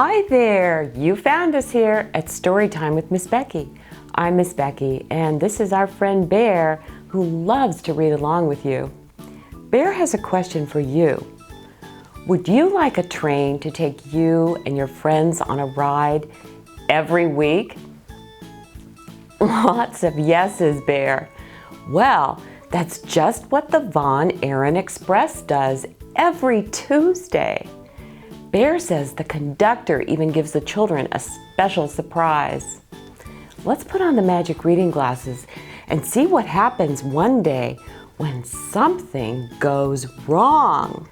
Hi there! You found us here at Storytime with Miss Becky. I'm Miss Becky, and this is our friend Bear, who loves to read along with you. Bear has a question for you. Would you like a train to take you and your friends on a ride every week? Lots of yeses, Bear. Well, that's just what the VonAaron Express does every Tuesday. Bear says the conductor even gives the children a special surprise. Let's put on the magic reading glasses and see what happens one day when something goes wrong.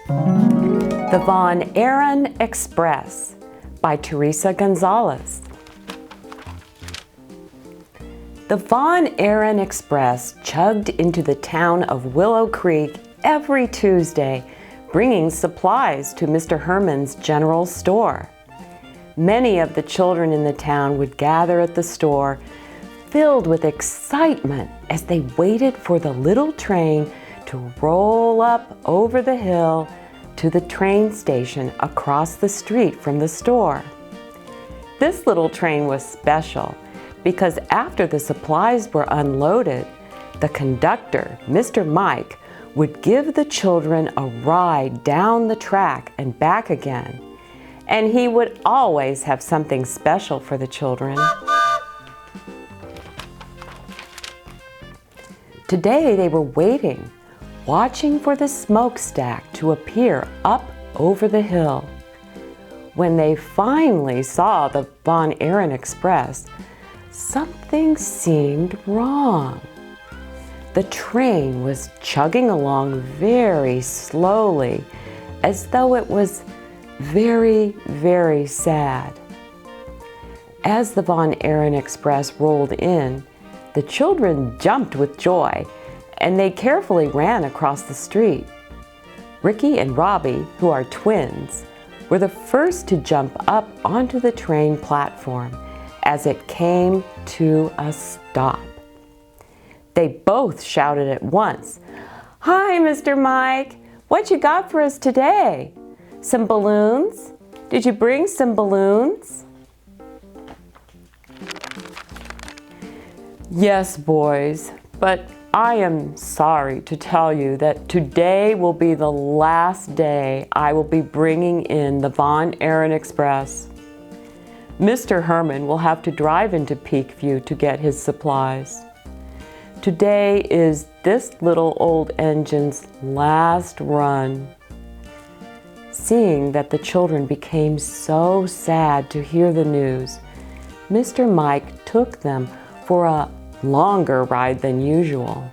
The VonAaron Express by Theresa Gonzales. The VonAaron Express chugged into the town of Willow Creek every Tuesday, bringing supplies to Mr. Hermans' general store. Many of the children in the town would gather at the store, filled with excitement as they waited for the little train to roll up over the hill to the train station across the street from the store. This little train was special because after the supplies were unloaded, the conductor, Mr. Mike, would give the children a ride down the track and back again. And he would always have something special for the children. Today they were waiting, watching for the smokestack to appear up over the hill. When they finally saw the VonAaron Express, something seemed wrong. The train was chugging along very slowly, as though it was very, very sad. As the VonAaron Express rolled in, the children jumped with joy, and they carefully ran across the street. Ricky and Robbie, who are twins, were the first to jump up onto the train platform as it came to a stop. They both shouted at once, "Hi, Mr. Mike! What you got for us today? Some balloons? Did you bring some balloons?" "Yes, boys, but I am sorry to tell you that today will be the last day I will be bringing in the VonAaron Express. Mr. Herman will have to drive into Peakview to get his supplies. Today is this little old engine's last run." Seeing that the children became so sad to hear the news, Mr. Mike took them for a longer ride than usual.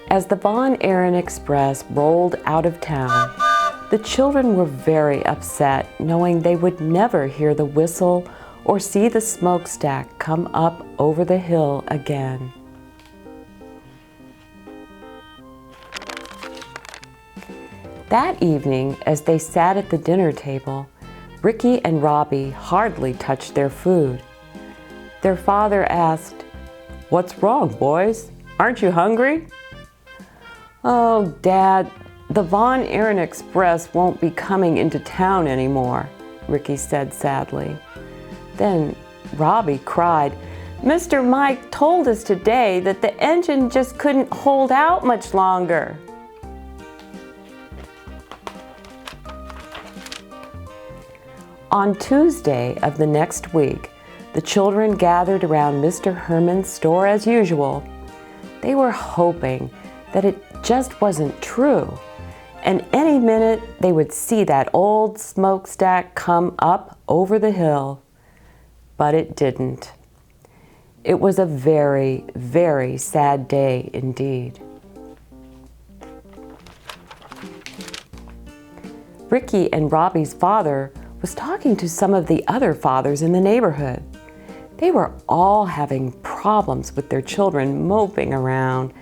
As the VonAaron Express rolled out of town, the children were very upset, knowing they would never hear the whistle or see the smokestack come up over the hill again. That evening, as they sat at the dinner table, Ricky and Robbie hardly touched their food. Their father asked, "What's wrong, boys? Aren't you hungry?" "Oh, Dad, the VonAaron Express won't be coming into town anymore," Ricky said sadly. Then Robbie cried, "Mr. Mike told us today that the engine just couldn't hold out much longer." On Tuesday of the next week, the children gathered around Mr. Herman's store as usual. They were hoping that it just wasn't true, and any minute they would see that old smokestack come up over the hill. But it didn't. It was a very, very sad day indeed. Ricky and Robbie's father was talking to some of the other fathers in the neighborhood. They were all having problems with their children moping around,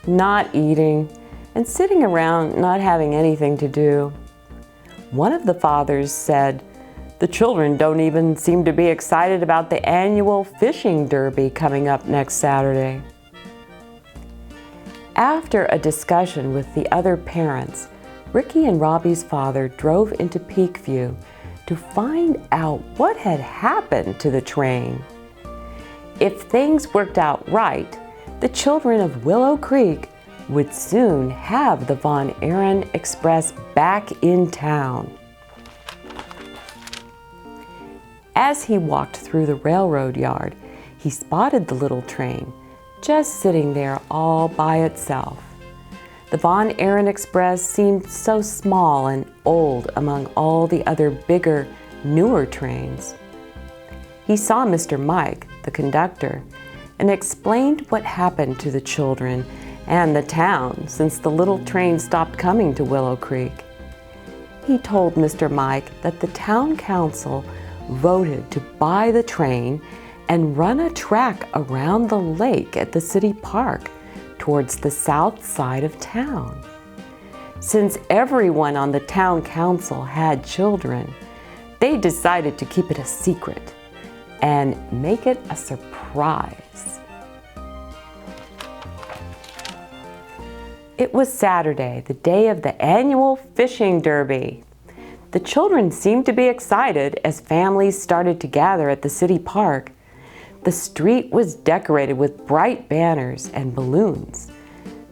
not eating, and sitting around not having anything to do. One of the fathers said, "The children don't even seem to be excited about the annual fishing derby coming up next Saturday." After a discussion with the other parents, Ricky and Robbie's father drove into Peakview to find out what had happened to the train. If things worked out right, the children of Willow Creek would soon have the VonAaron Express back in town. As he walked through the railroad yard, he spotted the little train, just sitting there all by itself. The VonAaron Express seemed so small and old among all the other bigger, newer trains. He saw Mr. Mike, the conductor, and explained what happened to the children and the town since the little train stopped coming to Willow Creek. He told Mr. Mike that the town council voted to buy the train and run a track around the lake at the city park towards the south side of town. Since everyone on the town council had children, they decided to keep it a secret and make it a surprise. It was Saturday, the day of the annual fishing derby. The children seemed to be excited as families started to gather at the city park. The street was decorated with bright banners and balloons.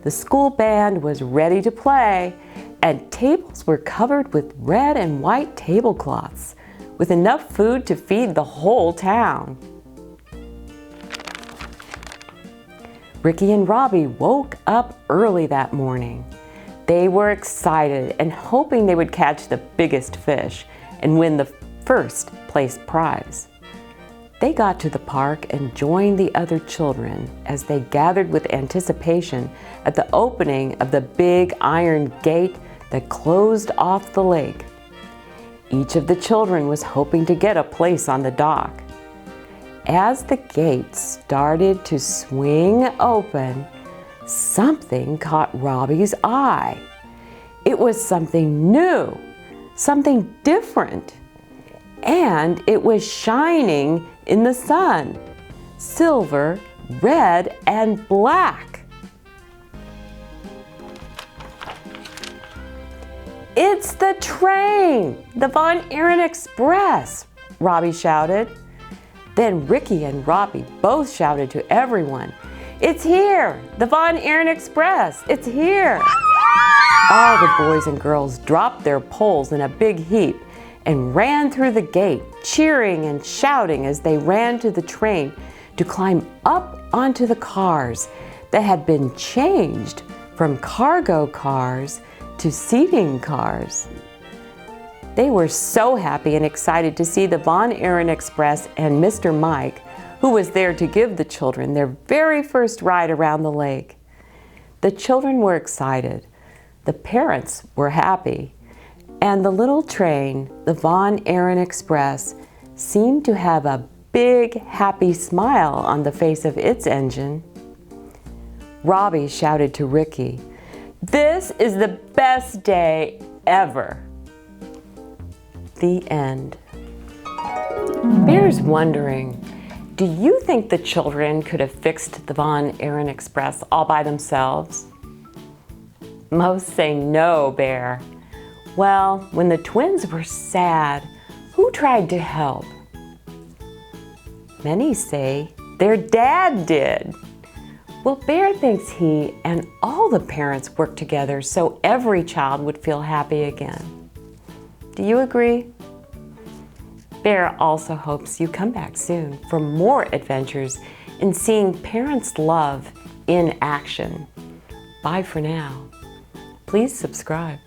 The school band was ready to play, and tables were covered with red and white tablecloths, with enough food to feed the whole town. Ricky and Robbie woke up early that morning. They were excited and hoping they would catch the biggest fish and win the first place prize. They got to the park and joined the other children as they gathered with anticipation at the opening of the big iron gate that closed off the lake. Each of the children was hoping to get a place on the dock. As the gate started to swing open, something caught Robbie's eye. It was something new, something different, and it was shining in the sun, silver, red, and black. "It's the train, the VonAaron Express!" Robbie shouted. Then Ricky and Robbie both shouted to everyone, "It's here! The VonAaron Express! It's here!" All the boys and girls dropped their poles in a big heap and ran through the gate, cheering and shouting as they ran to the train to climb up onto the cars that had been changed from cargo cars to seating cars. They were so happy and excited to see the VonAaron Express and Mr. Mike, who was there to give the children their very first ride around the lake. The children were excited, the parents were happy, and the little train, the VonAaron Express, seemed to have a big, happy smile on the face of its engine. Robbie shouted to Ricky, "This is the best day ever." The end. Bear's wondering, do you think the children could have fixed the VonAaron Express all by themselves? Most say no, Bear. Well, when the twins were sad, who tried to help? Many say their dad did. Well, Bear thinks he and all the parents worked together so every child would feel happy again. Do you agree? Bear also hopes you come back soon for more adventures in seeing parents' love in action. Bye for now. Please subscribe.